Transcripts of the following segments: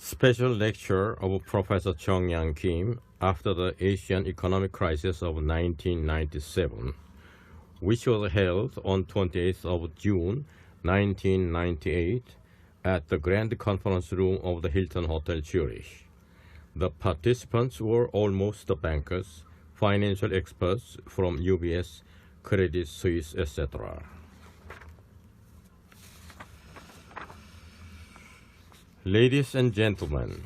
Special lecture of Professor Chung-yang Kim after the Asian economic crisis of 1997, which was held on 28th of June 1998 at the Grand Conference Room of the Hilton Hotel Zurich. The participants were almost the bankers, financial experts from UBS, Credit Suisse, etc. Ladies and gentlemen,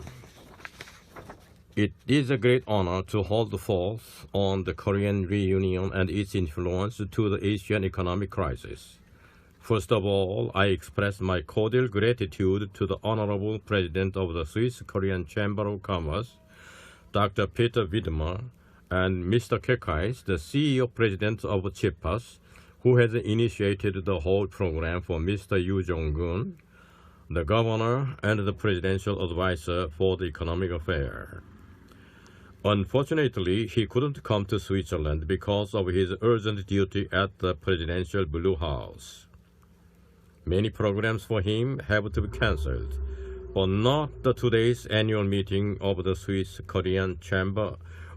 it is a great honor to hold forth on the Korean reunion and its influence to the Asian economic crisis. First of all, I express my cordial gratitude to the Honorable President of the Swiss Korean Chamber of Commerce, Dr. Peter Widmer, and Mr. Kekais, the CEO President of CHIPAS, who has initiated the whole program for Mr. Yoo Jong-gun, the governor and the presidential advisor for the economic affair. Unfortunately, he couldn't come to Switzerland because of his urgent duty at the presidential Blue House. Many programs for him have to be cancelled, but not the today's annual meeting of the Swiss Korean Chamber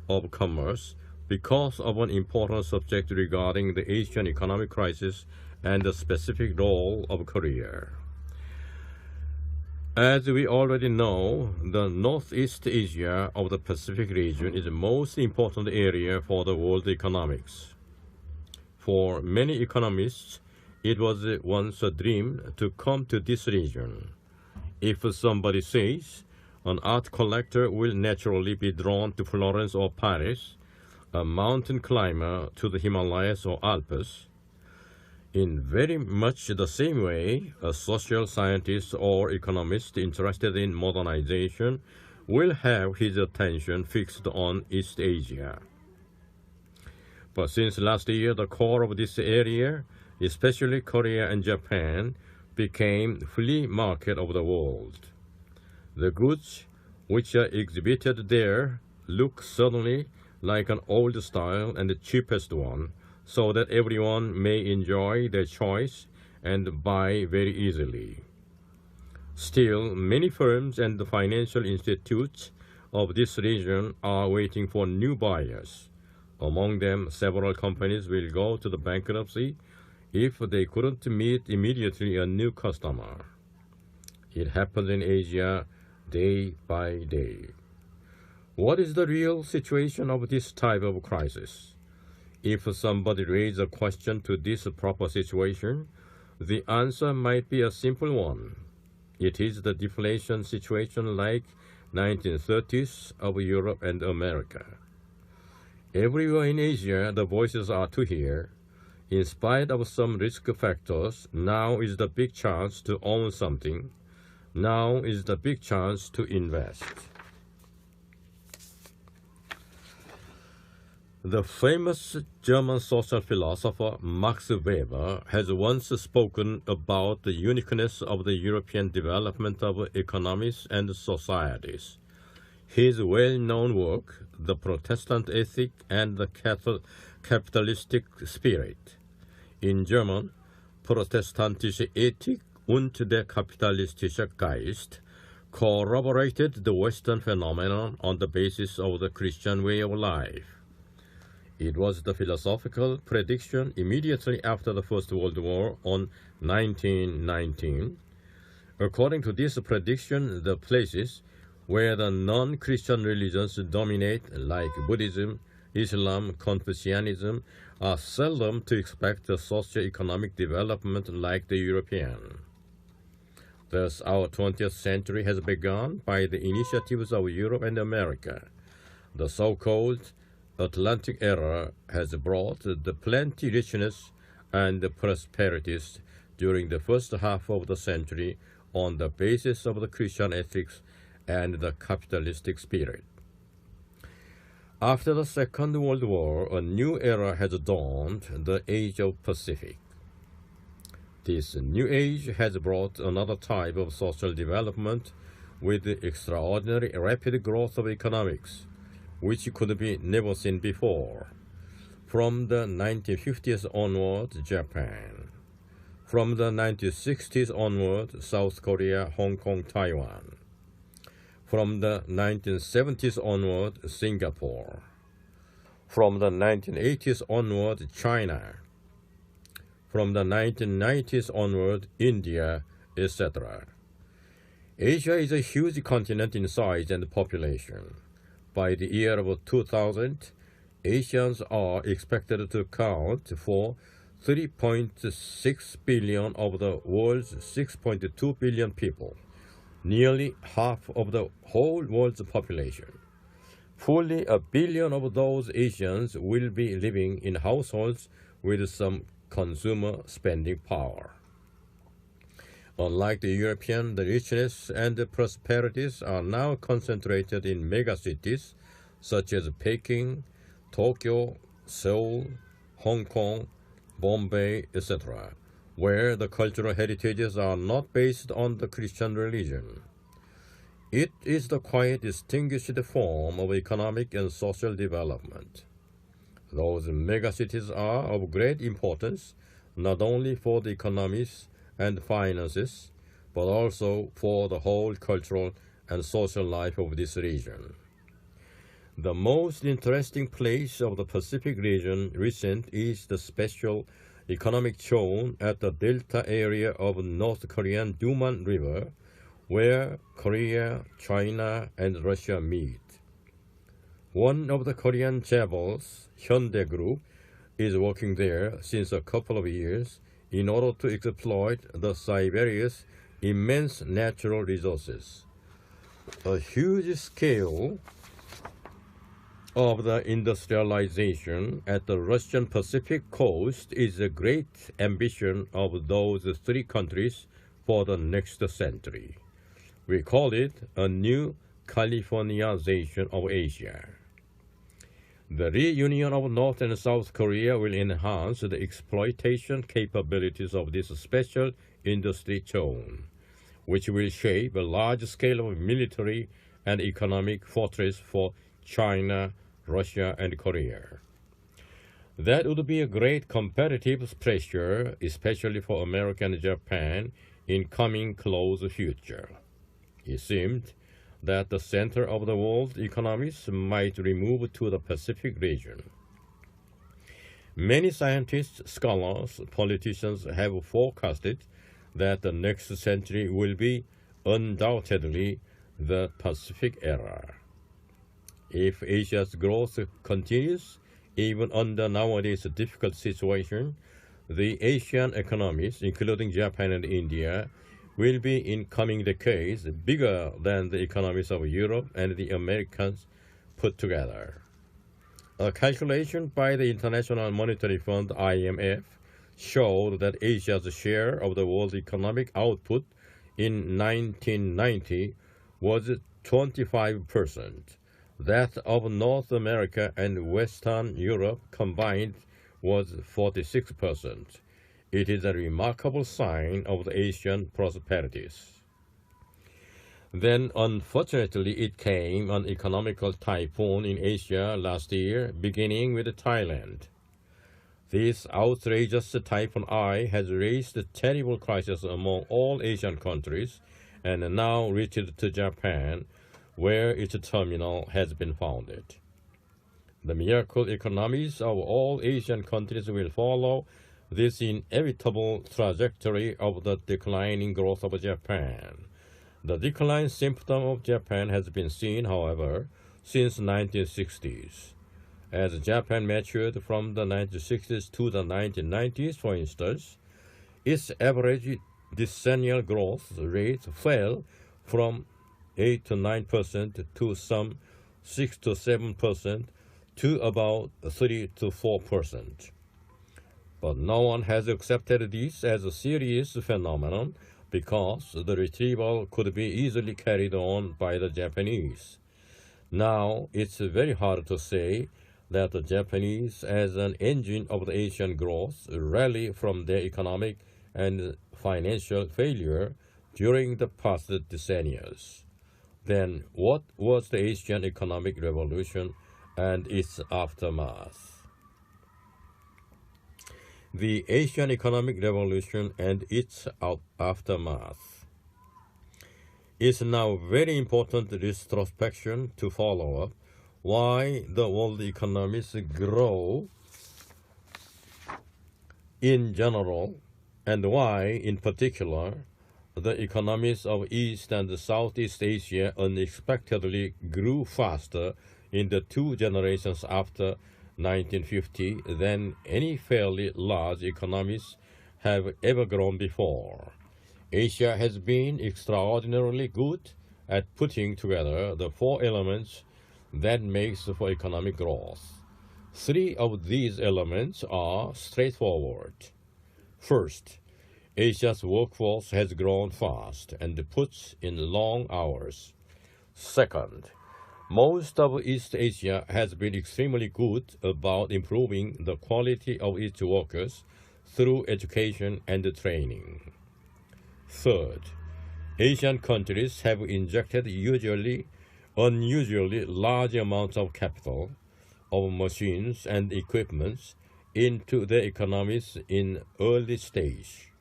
of Commerce because of an important subject regarding the Asian economic crisis and the specific role of Korea. As we already know, the Northeast Asia of the Pacific region is the most important area for the world economics. For many economists, it was once a dream to come to this region. If somebody says an art collector will naturally be drawn to Florence or Paris, a mountain climber to the Himalayas or Alps, in very much the same way, a social scientist or economist interested in modernization will have his attention fixed on East Asia. But since last year, the core of this area, especially Korea and Japan, became flea market of the world. The goods which are exhibited there look suddenly like an old style and the cheapest one, so that everyone may enjoy their choice and buy very easily. Still, many firms and financial institutes of this region are waiting for new buyers. Among them, several companies will go to the bankruptcy if they couldn't meet immediately a new customer. It happens in Asia day by day. What is the real situation of this type of crisis? If somebody raises a question to this proper situation, the answer might be a simple one. It is the deflation situation like 1930s of Europe and America. Everywhere in Asia, the voices are to hear. In spite of some risk factors, now is the big chance to own something. Now is the big chance to invest. The famous German social philosopher Max Weber has once spoken about the uniqueness of the European development of economies and societies. His well-known work, The Protestant Ethic and the Capitalistic Spirit, in German, Protestantische Ethik und der kapitalistische Geist, corroborated the Western phenomenon on the basis of the Christian way of life. It was the philosophical prediction immediately after the First World War on 1919. According to this prediction, the places where the non-Christian religions dominate, like Buddhism, Islam, Confucianism, are seldom to expect a socio-economic development like the European. Thus, our 20th century has begun by the initiatives of Europe and America. The so-called Atlantic era has brought the plenty, richness, and prosperities during the first half of the century on the basis of the Christian ethics and the capitalistic spirit. After the Second World War, a new era has dawned, the Age of Pacific. This new age has brought another type of social development with the extraordinary rapid growth of economics, which could be never seen before. From the 1950s onward, Japan. From the 1960s onward, South Korea, Hong Kong, Taiwan. From the 1970s onward, Singapore. From the 1980s onward, China. From the 1990s onward, India, etc. Asia is a huge continent in size and population. By the year of 2000, Asians are expected to account for 3.6 billion of the world's 6.2 billion people, nearly half of the whole world's population. Fully 1 billion of those Asians will be living in households with some consumer spending power. Unlike the European, the richness and the prosperities are now concentrated in megacities such as Peking, Tokyo, Seoul, Hong Kong, Bombay, etc., where the cultural heritages are not based on the Christian religion. It is the quite distinguished form of economic and social development. Those megacities are of great importance not only for the economies and finances, but also for the whole cultural and social life of this region. The most interesting place of the Pacific region recent is the special economic zone at the delta area of North Korean Duman River, where Korea, China, and Russia meet. One of the Korean chaebols, Hyundai Group, is working there since a couple of years in order to exploit the Siberia's immense natural resources. A huge scale of the industrialization at the Russian Pacific coast is a great ambition of those three countries for the next century. We call it a new Californiazation of Asia. The reunion of North and South Korea will enhance the exploitation capabilities of this special industry zone, which will shape a large scale of military and economic fortress for China, Russia, and Korea. That would be a great competitive pressure, especially for America and Japan, in coming close future. It seemed that the center of the world's economies might remove to the Pacific region. Many scientists, scholars, politicians have forecasted that the next century will be undoubtedly the Pacific era. If Asia's growth continues, even under nowadays difficult situation, the Asian economies, including Japan and India, will be in coming decades bigger than the economies of Europe and the Americans put together. A calculation by the International Monetary Fund, IMF, showed that Asia's share of the world's economic output in 1990 was 25%. That of North America and Western Europe combined was 46%. It is a remarkable sign of the Asian prosperities. Then, unfortunately, it came an economical typhoon in Asia last year, beginning with Thailand. This outrageous Typhoon I has raised a terrible crisis among all Asian countries and now reached to Japan, where its terminal has been founded. The miracle economies of all Asian countries will follow this inevitable trajectory of the declining growth of Japan. The decline symptom of Japan has been seen, however, since the 1960s. As Japan matured from the 1960s to the 1990s, for instance, its average decennial growth rate fell from 8 to 9% to some 6 to 7% to about 3 to 4%. But no one has accepted this as a serious phenomenon because the retrieval could be easily carried on by the Japanese. Now, it's very hard to say that the Japanese, as an engine of the Asian growth, rally from their economic and financial failure during the past decennia. Then, what was the Asian economic revolution and its aftermath? The Asian economic revolution and its aftermath. It's now very important retrospection to follow up why the world economies grow in general and why, in particular, the economies of East and Southeast Asia unexpectedly grew faster in the 2 generations after 1950 than any fairly large economies have ever grown before. Asia has been extraordinarily good at putting together the 4 elements that makes for economic growth. 3 of these elements are straightforward. First, Asia's workforce has grown fast and puts in long hours. Second, most of East Asia has been extremely good about improving the quality of its workers through education and training. Third, Asian countries have injected unusually large amounts of capital, of machines and equipments into their economies in early stage,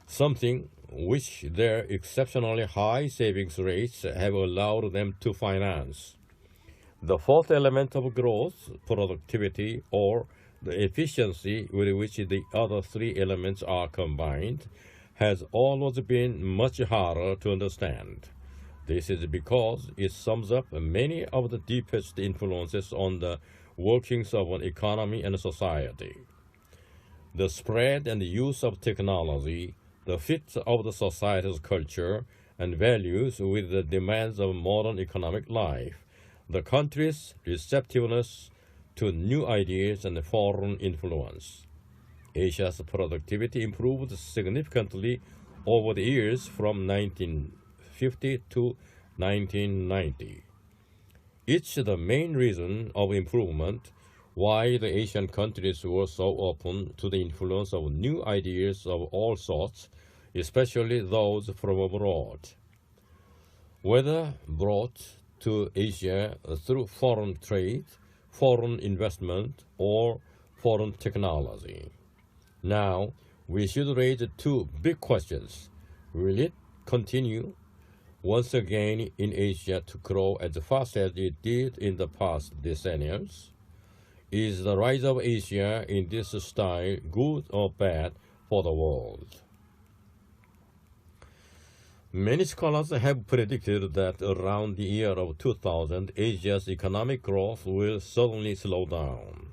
something which their exceptionally high savings rates have allowed them to finance. The 4th element of growth, productivity, or the efficiency with which the other 3 elements are combined, has always been much harder to understand. This is because it sums up many of the deepest influences on the workings of an economy and society. The spread and use of technology, the fit of the society's culture and values with the demands of modern economic life, the country's receptiveness to new ideas and foreign influence. Asia's productivity improved significantly over the years from 1950 to 1990. It's the main reason of improvement why the Asian countries were so open to the influence of new ideas of all sorts, especially those from abroad. Whether brought to Asia through foreign trade, foreign investment, or foreign technology. Now, we should raise 2 big questions. Will it continue once again in Asia to grow as fast as it did in the past decenniums? Is the rise of Asia in this style good or bad for the world? Many scholars have predicted that around the year of 2000, Asia's economic growth will suddenly slow down.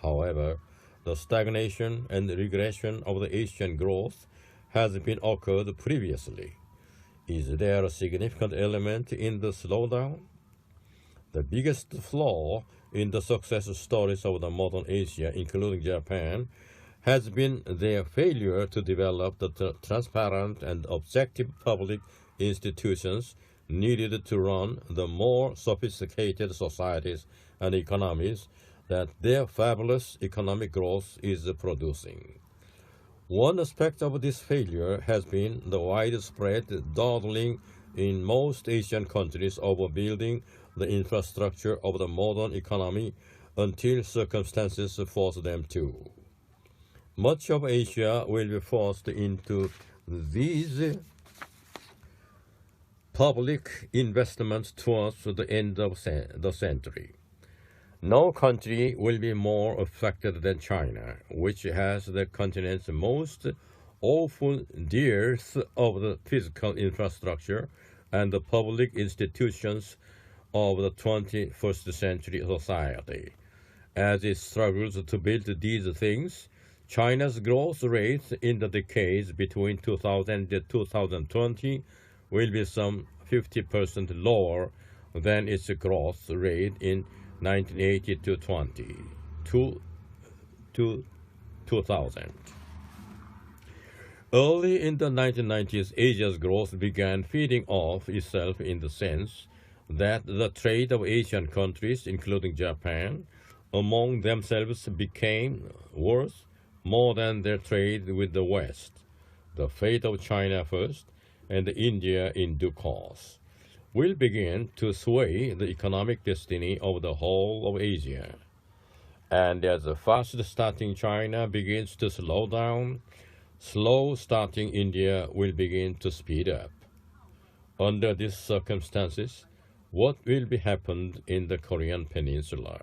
However, the stagnation and regression of the Asian growth has been occurred previously. Is there a significant element in the slowdown? The biggest flaw in the success stories of the modern Asia, including Japan, has been their failure to develop the transparent and objective public institutions needed to run the more sophisticated societies and economies that their fabulous economic growth is producing. One aspect of this failure has been the widespread dawdling in most Asian countries over building the infrastructure of the modern economy until circumstances force them to. Much of Asia will be forced into these public investments towards the end of the century. No country will be more affected than China, which has the continent's most awful dearth of the physical infrastructure and the public institutions of the 21st century society. As it struggles to build these things, China's growth rate in the decades between 2000 and 2020 will be some 50% lower than its growth rate in 1980 to 2000. Early in the 1990s, Asia's growth began feeding off itself in the sense that the trade of Asian countries, including Japan, among themselves became worth more than their trade with the West. The fate of China first, and India in due course, will begin to sway the economic destiny of the whole of Asia. And as the fast-starting China begins to slow down, slow-starting India will begin to speed up. Under these circumstances, what will be happened in the Korean Peninsula?